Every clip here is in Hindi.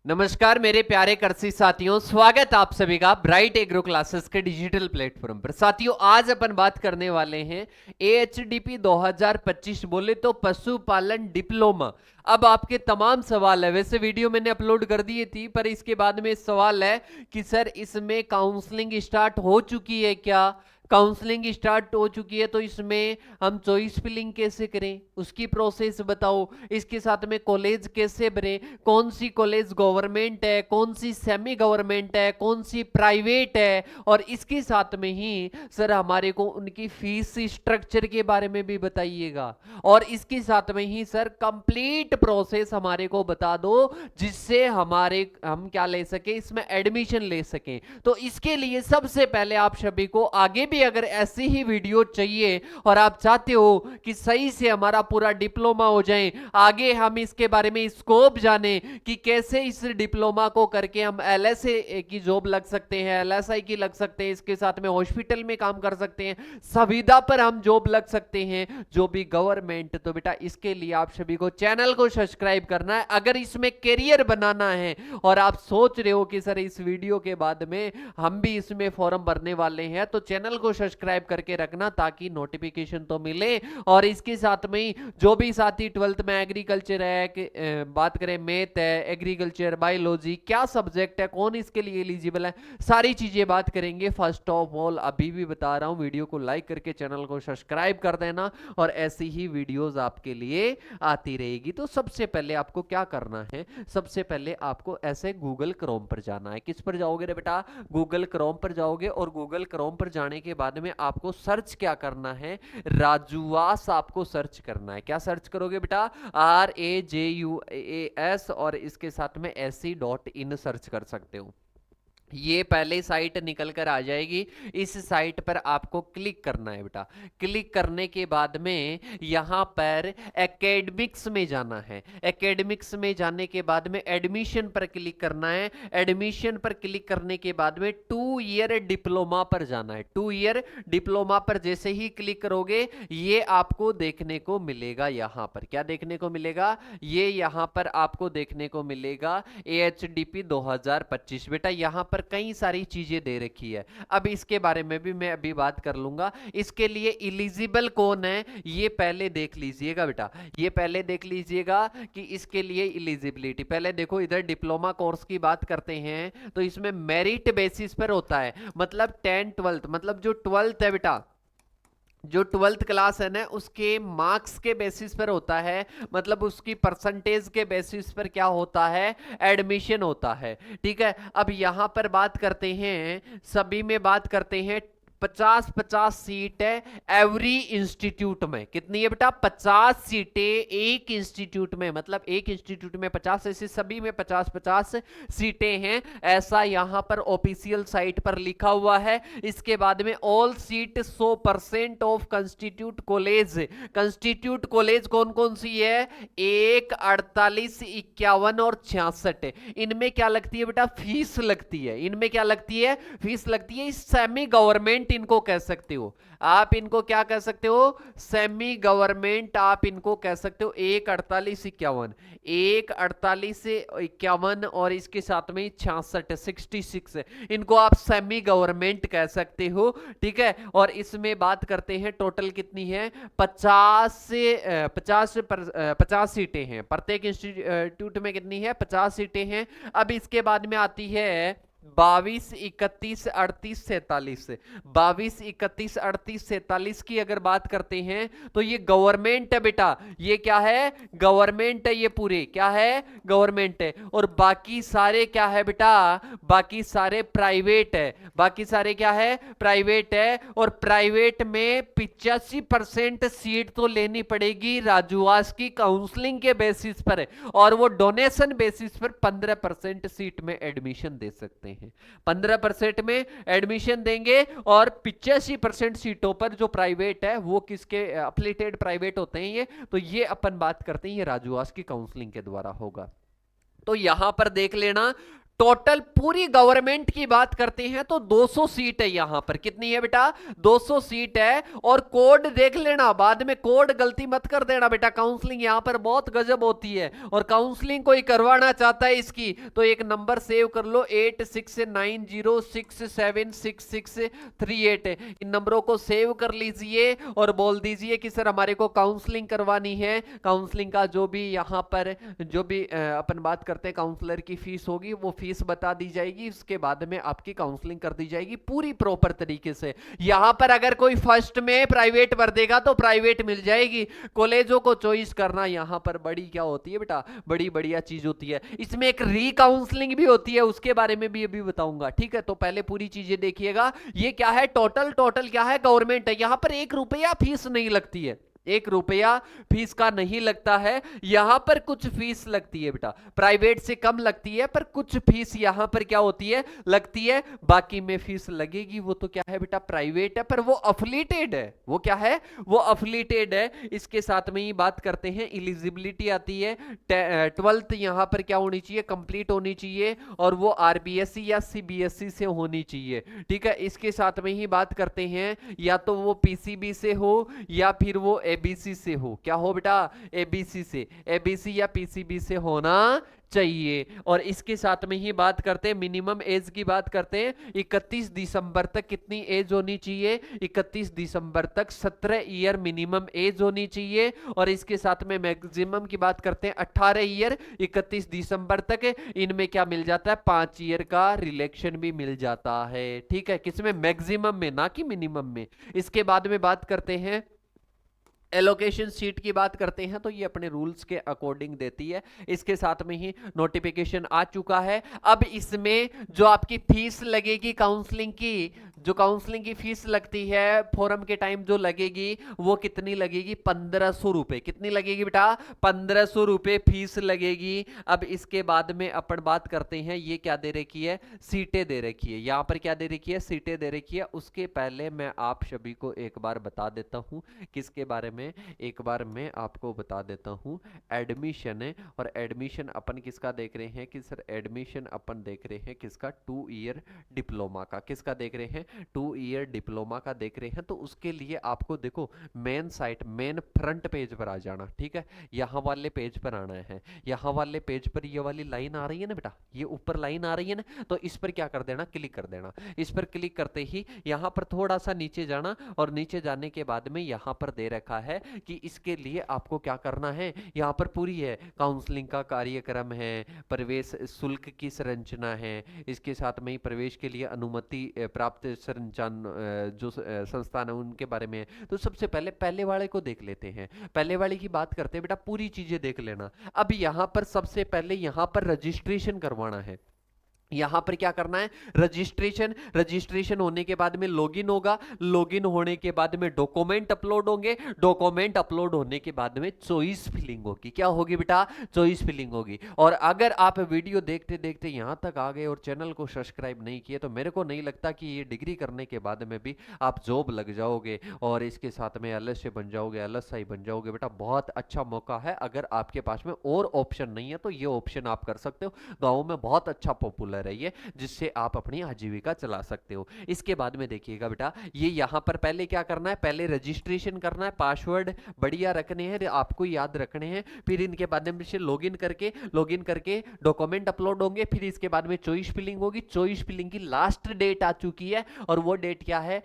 नमस्कार मेरे प्यारे कृषि साथियों, स्वागत आप सभी का ब्राइट एग्रो क्लासेस के डिजिटल प्लेटफॉर्म पर। साथियों, आज अपन बात करने वाले हैं एएचडीपी 2025, बोले तो पशुपालन डिप्लोमा। अब आपके तमाम सवाल है, वैसे वीडियो मैंने अपलोड कर दी थी, पर इसके बाद में सवाल है कि सर इसमें काउंसलिंग स्टार्ट हो चुकी है क्या? काउंसलिंग स्टार्ट हो चुकी है तो इसमें हम चॉइस फिलिंग कैसे करें, उसकी प्रोसेस बताओ। इसके साथ में कॉलेज कैसे भरें, कौन सी कॉलेज गवर्नमेंट है, कौन सी सेमी गवर्नमेंट है, कौन सी प्राइवेट है, और इसके साथ में ही सर हमारे को उनकी फीस स्ट्रक्चर के बारे में भी बताइएगा। और इसके साथ में ही सर कंप्लीट प्रोसेस हमारे को बता दो, जिससे हम क्या ले सके, इसमें एडमिशन ले सकें। तो इसके लिए सबसे पहले आप सभी को आगे भी अगर ऐसी ही वीडियो चाहिए और आप चाहते हो कि सही से हमारा पूरा डिप्लोमा हो जाए, आगे हम इसके बारे में स्कोप जाने कि कैसे इस डिप्लोमा को करके हम एलएसए की जॉब लग सकते हैं, एलएसआई की लग सकते हैं, इसके साथ में हॉस्पिटल में काम कर सकते हैं, संविदा पर हम जॉब लग सकते हैं, जो भी गवर्नमेंट। तो बेटा इसके लिए आप सभी को चैनल को सब्सक्राइब करना है अगर इसमें करियर बनाना है। और आप सोच रहे हो कि सर इस वीडियो के बाद में हम भी इसमें फॉर्म भरने वाले हैं, तो चैनल को सब्सक्राइब करके रखना ताकि नोटिफिकेशन तो मिले। और इसके साथ में जो भी साथी 12th में एग्रीकल्चर है, बात करें मैथ है, एग्रीकल्चर, बायोलॉजी, क्या सब्जेक्ट है, कौन इसके लिए एलिजिबल है, सारी चीजें बात करेंगे। फर्स्ट ऑफ ऑल अभी भी बता रहा हूं, वीडियो को लाइक करके चैनल को सब्सक्राइब कर देना, और ऐसी ही वीडियोस आपके लिए आती रहेगी। तो सबसे पहले आपको क्या करना है, सबसे पहले आपको ऐसे गूगल क्रोम पर जाना है। किस पर जाओगे रे बेटा? गूगल क्रोम पर जाओगे, और गूगल क्रोम पर जाने के बाद में आपको सर्च क्या करना है, राजूवास आपको सर्च करना है। क्या सर्च करोगे बेटा? RAJUAS, और इसके साथ में SC.in सर्च कर सकते हो। ये पहले साइट निकल कर आ जाएगी, इस साइट पर आपको क्लिक करना है बेटा। क्लिक करने के बाद में यहां पर एकेडमिक्स में जाना है। एकेडमिक्स में जाने के बाद में एडमिशन पर क्लिक करना है। एडमिशन पर क्लिक करने के बाद में 2 ईयर डिप्लोमा पर जाना है। 2 ईयर डिप्लोमा पर जैसे ही क्लिक करोगे, ये आपको देखने को मिलेगा। यहां पर क्या देखने को मिलेगा? ये यहां पर आपको देखने को मिलेगा AHDP 2025। बेटा यहां पर कई सारी चीजें दे रखी है, अब इसके बारे में भी मैं अभी बात कर लूंगा। इसके लिए इलिजिबल कौन है ये पहले देख लीजिएगा बेटा, ये पहले देख लीजिएगा कि इसके लिए इलिजिबिलिटी पहले देखो। इधर डिप्लोमा कोर्स की बात करते हैं तो इसमें मेरिट बेसिस पर होता है, मतलब 10 12th, मतलब जो 12th है बेटा, जो 12th क्लास है ना, उसके मार्क्स के बेसिस पर होता है, मतलब उसकी परसेंटेज के बेसिस पर क्या होता है, एडमिशन होता है। ठीक है, अब यहां पर बात करते हैं, सभी में बात करते हैं, 50-50 सीट है एवरी इंस्टीट्यूट में। कितनी है बेटा? 50 सीटें एक इंस्टीट्यूट में, मतलब एक इंस्टीट्यूट में 50, ऐसे सभी में 50-50 सीटें हैं, ऐसा यहां पर ऑफिशियल साइट पर लिखा हुआ है। इसके बाद में all seat 100% of constitute college. Constitute college कौन कौन सी है? 1, 48, 51 और 66। इनमें क्या लगती है बेटा? फीस लगती है। इनमें क्या लगती है? फीस लगती है। सेमी गवर्नमेंट इनको कह सकते हो आप, इनको क्या कह सकते हो? सेमी गवर्नमेंट आप इनको कह सकते हो। 1, 48, 51, 1, 48 से 51 और इसके साथ में 66, 66, इनको आप सेमी गवर्नमेंट कह सकते हो। ठीक है, और इसमें बात करते हैं टोटल कितनी है, 50 सीटें हैं प्रत्येक इंस्टीट्यूट में। कितनी है? 50 सीटें हैं। अब इसके बाद में आती है 22, 31, 38, 47। 22, 31, 38, 47 की अगर बात करते हैं तो ये गवर्नमेंट है बेटा। ये क्या है? गवर्नमेंट है। ये पूरे क्या है? गवर्नमेंट है। और बाकी सारे क्या है बेटा? बाकी सारे प्राइवेट है। बाकी सारे क्या है? प्राइवेट है। और प्राइवेट में 85% सीट तो लेनी पड़ेगी राजूवास की काउंसलिंग के बेसिस पर, और वो डोनेशन बेसिस पर 15% सीट में एडमिशन दे सकते हैं। 15% में एडमिशन देंगे, और 85% सीटों पर जो प्राइवेट है वो किसके अफिलिएटेड प्राइवेट होते हैं ये, तो ये अपन बात करते हैं ये राजूवास की काउंसलिंग के द्वारा होगा। तो यहां पर देख लेना टोटल पूरी गवर्नमेंट की बात करते हैं तो 200 सीट है यहां पर। कितनी है बेटा? 200 सीट है। और कोड देख लेना, बाद में कोड गलती मत कर देना बेटा। काउंसलिंग यहां पर बहुत गजब होती है, और काउंसलिंग कोई करवाना चाहता है इसकी तो एक नंबर सेव कर लो, 8690676638। इन नंबरों को सेव कर लीजिए और बोल दीजिए कि सर हमारे को काउंसलिंग करवानी है। काउंसलिंग का जो भी यहां पर जो भी अपन बात करते हैं काउंसलर की फीस होगी, वो फीस बता दी जाएगी। उसके बाद में आपकी काउंसलिंग कर दी जाएगी पूरी प्रॉपर तरीके से। यहां पर अगर कोई फर्स्ट में प्राइवेट भर देगा तो प्राइवेट मिल जाएगी। कॉलेजों को चॉइस करना यहां पर बड़ी क्या होती है बेटा, बड़ी बढ़िया चीज होती है। इसमें एक री काउंसलिंग भी होती है, उसके बारे में भी अभी बताऊंगा, ठीक है। तो पहले पूरी चीजें देखिएगा। ये क्या है, टोटल क्या है, गवर्नमेंट है। यहां पर 1 रुपया फीस नहीं लगती है, 1 रुपया फीस का नहीं लगता है। यहां पर कुछ फीस लगती है बेटा, प्राइवेट से कम लगती है, पर कुछ फीस यहां पर क्या होती है, लगती है। बाकी में फीस लगेगी वो तो क्या है बेटा, प्राइवेट है, पर वो अफिलिएटेड है। वो क्या है, वो अफिलिएटेड है। इसके साथ में ही बात करते हैं एलिजिबिलिटी आती है। 12th यहां पर क्या होनी चाहिए, कंप्लीट होनी चाहिए, और वो आरबीएसई या सीबीएसई से होनी चाहिए, ठीक है। इसके साथ में ही बात करते हैं या तो वो पीसीबी से हो या फिर वो एबीसी से हो। क्या हो बेटा, एबीसी से, एबीसी या पीसीबी से होना चाहिए। और इसके साथ में ही बात करते हैं मिनिमम एज की बात करते हैं। 31 दिसंबर तक कितनी एज होनी चाहिए, 31 दिसंबर तक 17 ईयर मिनिमम एज होनी चाहिए। और इसके साथ में मैक्सिमम की बात करते हैं 18 ईयर 31 दिसंबर तक। इनमें क्या मिल जाता है, 5 ईयर का रिलैक्सेशन भी मिल जाता है, ठीक है। किसमें, मैक्सिमम में, ना कि मिनिमम में। इसके बाद में बात करते हैं एलोकेशन सीट की बात करते हैं तो ये अपने रूल्स के अकॉर्डिंग देती है। इसके साथ में ही नोटिफिकेशन आ चुका है। अब इसमें जो आपकी फीस लगेगी काउंसलिंग की, जो काउंसलिंग की फीस लगती है फोरम के टाइम जो लगेगी, वो कितनी लगेगी, 1500 रुपए। कितनी लगेगी बेटा, 1500 रुपए फीस लगेगी। अब इसके बाद में अपन बात करते हैं, ये क्या दे रखी है, सीटें दे रखी है। यहां पर क्या दे रखी है, सीटें दे रखी है। उसके पहले मैं आप सभी को एक बार बता देता हूं, किसके बारे में, एक बार मैं आपको बता देता हूं, एडमिशन है। और एडमिशन अपन किसका देख रहे हैं कि सर एडमिशन अपन देख रहे हैं किसका, 2 ईयर डिप्लोमा का। किसका देख रहे हैं, 2 ईयर डिप्लोमा का देख रहे हैं। तो उसके लिए आपको देखो main site, main front page पर आ जाना, ठीक है। यहाँ वाले पेज पर आना है। यहाँ वाले पेज पर ये वाली लाइन आ रही है ना बेटा, ये ऊपर लाइन आ रही है ना, तो इस पर क्या कर देना, क्लिक कर देना। इस पर क्लिक करते ही यहाँ पर थोड़ा सा नीचे जाना, और नीचे जाने के बाद में यहाँ पर दे रखा है कि इसके लिए आपको क्या करना है। यहाँ पर पूरी है, काउंसलिंग का कार्यक्रम है, प्रवेश शुल्क की संरचना है, इसके साथ में ही प्रवेश के लिए अनुमति प्राप्त जो संस्थान है उनके बारे में है। तो सबसे पहले वाले को देख लेते हैं। पहले वाले की बात करते हैं बेटा, पूरी चीजें देख लेना। अब यहाँ पर सबसे पहले यहाँ पर रजिस्ट्रेशन करवाना है। यहां पर क्या करना है, रजिस्ट्रेशन होने के बाद में लॉगिन होगा। लॉगिन होने के बाद में डॉक्यूमेंट अपलोड होंगे। डॉक्यूमेंट अपलोड होने के बाद में चॉइस फिलिंग होगी। क्या होगी बेटा, चॉइस फिलिंग होगी। और अगर आप वीडियो देखते देखते यहां तक आ गए और चैनल को सब्सक्राइब नहीं किए, तो मेरे को नहीं लगता कि ये डिग्री करने के बाद में भी आप जॉब लग जाओगे और इसके साथ में एलएसए बन जाओगे, एलएसआई बन जाओगे। बेटा बहुत अच्छा मौका है। अगर आपके पास में और ऑप्शन नहीं है तो ये ऑप्शन आप कर सकते हो। गाँव में बहुत अच्छा पॉपुलर रही है, जिससे आप अपनी आजीविका चला सकते हो। इसके बाद में देखिएगा बेटा, ये यहां पर पहले क्या करना है, पहले रजिस्ट्रेशन करना है, पासवर्ड बढ़िया रखने हैं, आपको याद रखने हैं। फिर इनके बाद में लॉगिन करके डॉक्यूमेंट अपलोड होंगे। फिर इसके बाद में चॉइस फिलिंग होगी। चॉइस फिलिंग की लास्ट डेट आ चुकी है, और वो डेट क्या है,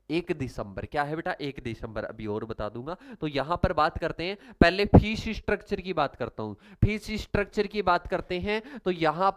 1 दिसंबर। क्या है बेटा, 1 दिसंबर। अभी और बता दूंगा। तो यहां पर बात करते हैं, पहले फीस स्ट्रक्चर की बात करता हूं। फीस स्ट्रक्चर की बात करते हैं तो यहां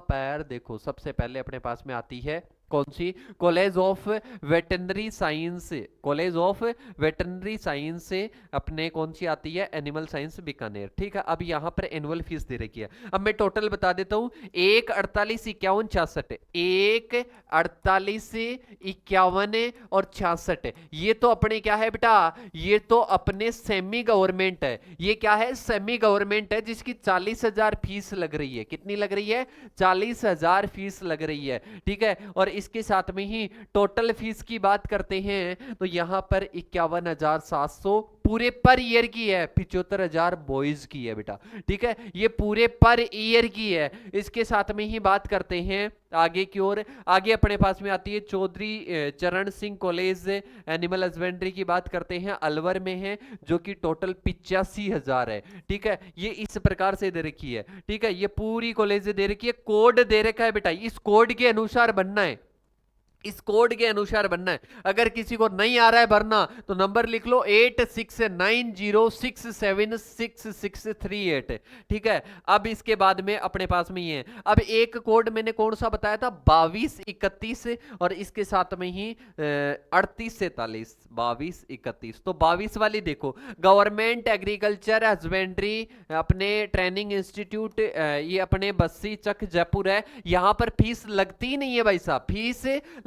पर देखो, सबसे पहले अपने पास में आती है कौन सी, college of veterinary science. College of veterinary science से अपने कौन सी आती है, एनिमल साइंस बीकानेर, ठीक है। अब यहां पर एनुअल फीस दे रखी है। अब मैं टोटल बता देता हूं, 1 48 51 66, 1 48 51 और 66। ये तो अपने क्या है बेटा, ये तो अपने सेमी गवर्नमेंट है। ये क्या है, सेमी गवर्नमेंट है, जिसकी 40,000 फीस लग रही है। कितनी लग रही है, 40,000 फीस लग रही है, ठीक है। और इसके साथ में ही टोटल फीस की बात करते हैं तो यहाँ पर 51,700 पूरे पर ईयर की है, 75,000 बॉयज की है बेटा, ठीक है, ये पूरे पर ईयर की है। इसके साथ में ही बात करते हैं आगे की ओर, आगे अपने पास में आती है चौधरी चरण सिंह कॉलेज एनिमल हस्बेंड्री की बात करते हैं, अलवर में है, जो कि टोटल 85,000 है, ठीक है, ये इस प्रकार से दे रखी है, ठीक है, ये पूरी कॉलेज दे रखी है, कोड दे रखा है बेटा, इस कोड के अनुसार बनना है, इस कोड के अनुसार बनना है। अगर किसी को नहीं आ रहा है भरना तो नंबर लिख लो 8690676638, ठीक है। अब इसके बाद में अपने पास में ये है, अब एक कोड मैंने कौन सा बताया था, 2231, और इसके साथ में ही 3843, 2231, तो 22 वाली देखो, गवर्नमेंट एग्रीकल्चर हस्बेंड्री अपने ट्रेनिंग इंस्टीट्यूट, ये अपने बस्सी चक जयपुर है, यहां पर फीस लगती नहीं है भाई साहब, फीस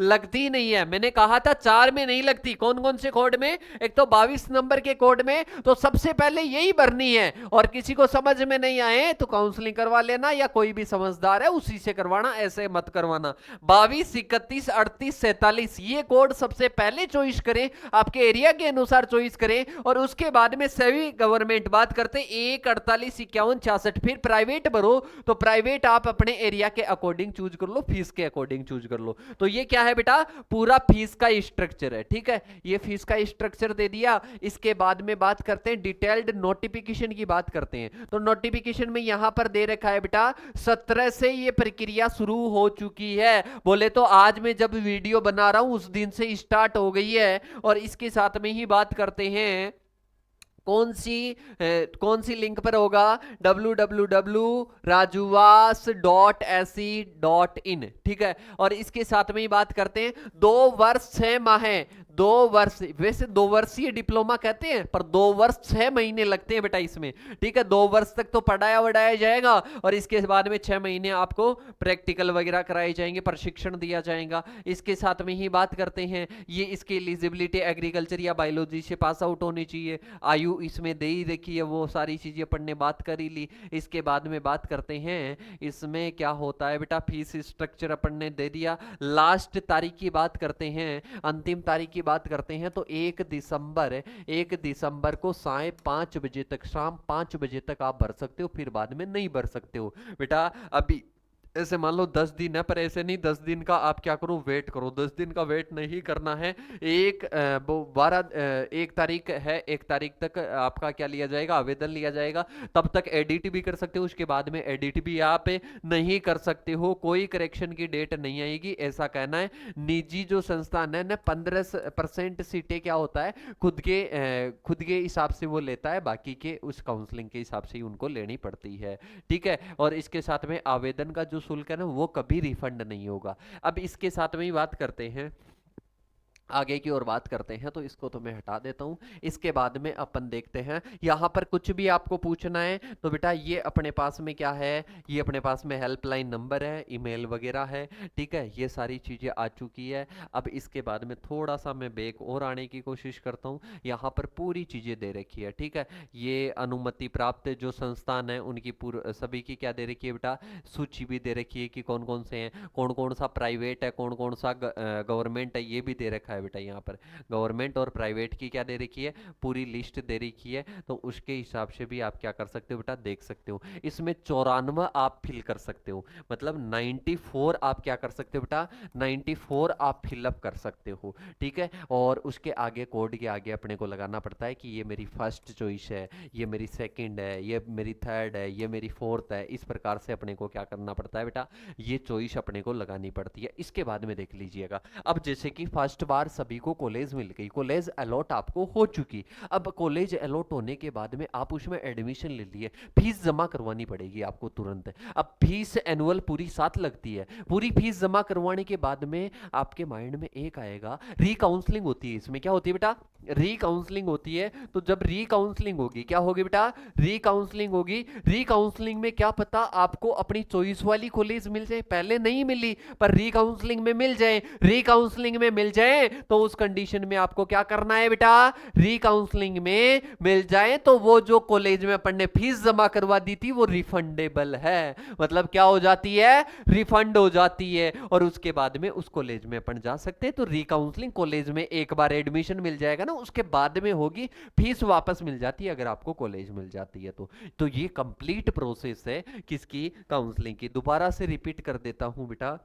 लगती नहीं है, मैंने कहा था 4 में नहीं लगती। कौन कौन से कोड में, एक तो 22 नंबर के कोड में, तो सबसे पहले यही भरनी है, और किसी को समझ में नहीं आए तो काउंसलिंग करवा लेना, या कोई भी समझदार है उसी से करवाना, ऐसे मत करवाना। 22, 31, 38, 47 ये कोड सबसे पहले चॉइस करें, आपके एरिया के अनुसार चॉइस करें, और उसके बाद में सभी गवर्नमेंट बात करते 1, 48, 51, 66, फिर प्राइवेट भरो, तो प्राइवेट आप अपने एरिया के अकॉर्डिंग चूज कर लो, फीस के अकॉर्डिंग चूज कर लो। तो ये क्या है बेटा, पूरा फीस का स्ट्रक्चर है, ठीक है, ये फीस का स्ट्रक्चर दे दिया। इसके बाद में बात करते हैं डिटेल्ड नोटिफिकेशन की बात करते हैं, तो नोटिफिकेशन में यहां पर दे रखा है बेटा 17 से ये प्रक्रिया शुरू हो चुकी है, बोले तो आज मैं जब वीडियो बना रहा हूं उस दिन से स्टार्ट हो गई है। और इसके साथ में ही बात करते हैं कौन सी लिंक पर होगा, www.rajuvas.se.in, ठीक है। और इसके साथ में ही बात करते हैं 2 वर्ष 6 माह है, 2 वर्ष, वैसे 2 वर्षीय डिप्लोमा कहते हैं पर 2 वर्ष 6 महीने लगते हैं बेटा इसमें, ठीक है, 2 वर्ष तक तो पढ़ाया वढ़ाया जाएगा, और इसके बाद में 6 महीने आपको प्रैक्टिकल वगैरह कराए जाएंगे, प्रशिक्षण दिया जाएगा। इसके साथ में ही बात करते हैं ये इसकी एलिजिबिलिटी एग्रीकल्चर या बायोलॉजी से पास आउट होनी चाहिए, आयु इसमें दे ही रखी है, वो सारी चीजें अपन ने बात कर ही ली। इसके बाद में बात करते हैं इसमें क्या होता है बेटा, फीस स्ट्रक्चर अपन ने दे दिया। लास्ट तारीख की बात करते हैं, अंतिम तारीख की बात करते हैं, तो 1 दिसंबर को साय 5 बजे तक, शाम 5 बजे तक आप भर सकते हो, फिर बाद में नहीं भर सकते हो बेटा। अभी ऐसे मान लो 10 दिन है, पर ऐसे नहीं 10 दिन का आप क्या करो, वेट करो, 10 दिन का वेट नहीं करना है। 1 तारीख है, 1 तारीख तक आपका क्या लिया जाएगा, आवेदन लिया जाएगा, तब तक एडिट भी कर सकते हो, उसके बाद में एडिट भी आप नहीं कर सकते हो, कोई करेक्शन की डेट नहीं आएगी, ऐसा कहना है। निजी जो संस्थान है ना, 15% सीटें क्या होता है खुद के हिसाब से वो लेता है, बाकी के उस काउंसलिंग के हिसाब से ही उनको लेनी पड़ती है, ठीक है। और इसके साथ में आवेदन का जो शुल्क है ना, वो कभी रिफंड नहीं होगा। अब इसके साथ में ही बात करते हैं, आगे की ओर बात करते हैं, तो इसको तो मैं हटा देता हूं। इसके बाद में अपन देखते हैं, यहां पर कुछ भी आपको पूछना है तो बेटा ये अपने पास में क्या है, ये अपने पास में हेल्पलाइन नंबर है, ईमेल वगैरह है, ठीक है, ये सारी चीजें आ चुकी है। अब इसके बाद में थोड़ा सा मैं बैक और आने की कोशिश करता हूं, यहां पर पूरी चीजें दे रखी है, ठीक है। ये अनुमति प्राप्त जो संस्थान है उनकी सभी की क्या दे रखी है बेटा, सूची भी दे रखी है कि कौन कौन से हैं, कौन कौन सा प्राइवेट है, कौन कौन सा गवर्नमेंट है, ये भी दे रखा है बेटा। यहाँ पर गवर्नमेंट और प्राइवेट की क्या दे रखी है, पूरी लिस्ट दे रखी है, तो उसके हिसाब से भी आप क्या कर सकते हो बेटा, देख सकते हो। इसमें 94 आप फिल कर सकते हो, मतलब 94 आप क्या कर सकते हो बेटा, 94 आप फिलअप कर सकते हो, ठीक है। और उसके आगे कोड के आगे अपने को लगाना पड़ता है कि ये मेरी फर्स्ट चॉइस है, ये मेरी सेकंड है, ये मेरी थर्ड है, ये मेरी फोर्थ है, इस प्रकार से अपने को क्या करना पड़ता है बेटा, ये चॉइस अपने को लगानी पड़ती है। इसके बाद में देख लीजिएगा, अब जैसे कि फर्स्ट बार सभी को कॉलेज मिल गई, कॉलेज अलॉट आपको हो चुकी, अब कॉलेज अलॉट होने के बाद में आप उसमें एडमिशन ले लिए, फीस जमा करवानी पड़ेगी आपको तुरंत। अब फीस एनुअल पूरी साथ लगती है, पूरी फीस जमा करवाने के बाद में आपके माइंड में एक आएगा, री-काउंसलिंग होती है। इसमें क्या होती है बेटा, री-काउंसलिंग होती है। तो जब री-काउंसलिंग होगी, क्या होगी बेटा, री-काउंसलिंग होगी। री-काउंसलिंग में क्या पता आपको अपनी चॉइस वाली कॉलेज मिल जाए, पहले नहीं मिली पर री-काउंसलिंग में मिल जाए, री-काउंसलिंग में मिल जाए तो उस कंडीशन में आपको क्या करना है बेटा, री-काउंसलिंग में मिल जाए तो वो जो कॉलेज में अपन ने फीस जमा करवा दी थी वो रिफंडेबल है, मतलब क्या हो जाती है, रिफंड हो जाती है, और उसके बाद में उस कॉलेज में अपन जा सकते हैं। तो री-काउंसलिंग कॉलेज में एक बार एडमिशन मिल जाएगा ना, उसके बाद में होगी, फीस वापस मिल जाती है अगर आपको कॉलेज मिल जाती है तो ये कंप्लीट प्रोसेस है किसकी, काउंसलिंग की। दोबारा से रिपीट कर देता हूं बेटा,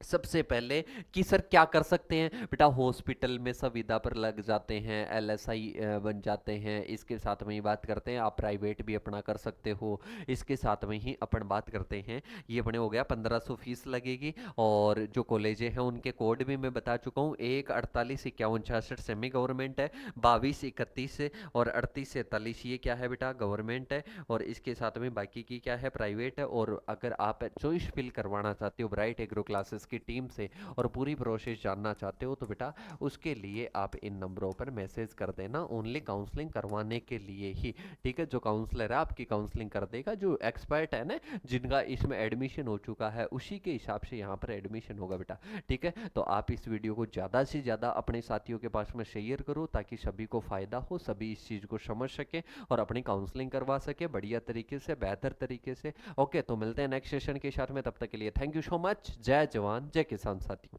सबसे पहले कि सर क्या कर सकते हैं बेटा, हॉस्पिटल में संविदा पर लग जाते हैं, एलएसआई बन जाते हैं, इसके साथ में ही बात करते हैं आप प्राइवेट भी अपना कर सकते हो, इसके साथ में ही अपन बात करते हैं, ये अपने हो गया 1500 फीस लगेगी। और जो कॉलेजें हैं उनके कोड भी मैं बता चुका हूँ, 1 48 51 66 सेमी गवर्नमेंट है, 22 31 और 38 43 ये क्या है बेटा, गवर्नमेंट है, और इसके साथ में बाकी की क्या है, प्राइवेट है। और अगर आप चॉइस फिल करवाना चाहते हो ब्राइट एग्रो क्लासेस की टीम से और पूरी प्रोसेस जानना चाहते हो तो बेटा उसके लिए आप इन नंबरों पर मैसेज कर देना, ओनली काउंसलिंग करवाने के लिए ही, ठीक है। जो काउंसलर है आपकी काउंसलिंग कर देगा, जो एक्सपर्ट है ना, जिनका इसमें एडमिशन हो चुका है, उसी के हिसाब से यहाँ पर एडमिशन होगा बेटा, ठीक है। तो आप इस वीडियो को ज़्यादा से ज़्यादा अपने साथियों के पास में शेयर करो ताकि सभी को फ़ायदा हो, सभी इस चीज़ को समझ सके और अपनी काउंसलिंग करवा सके बढ़िया तरीके से, बेहतर तरीके से। ओके, तो मिलते हैं नेक्स्ट सेशन के साथ में, तब तक के लिए थैंक यू सो मच। जय जवान जय किसान साथियों।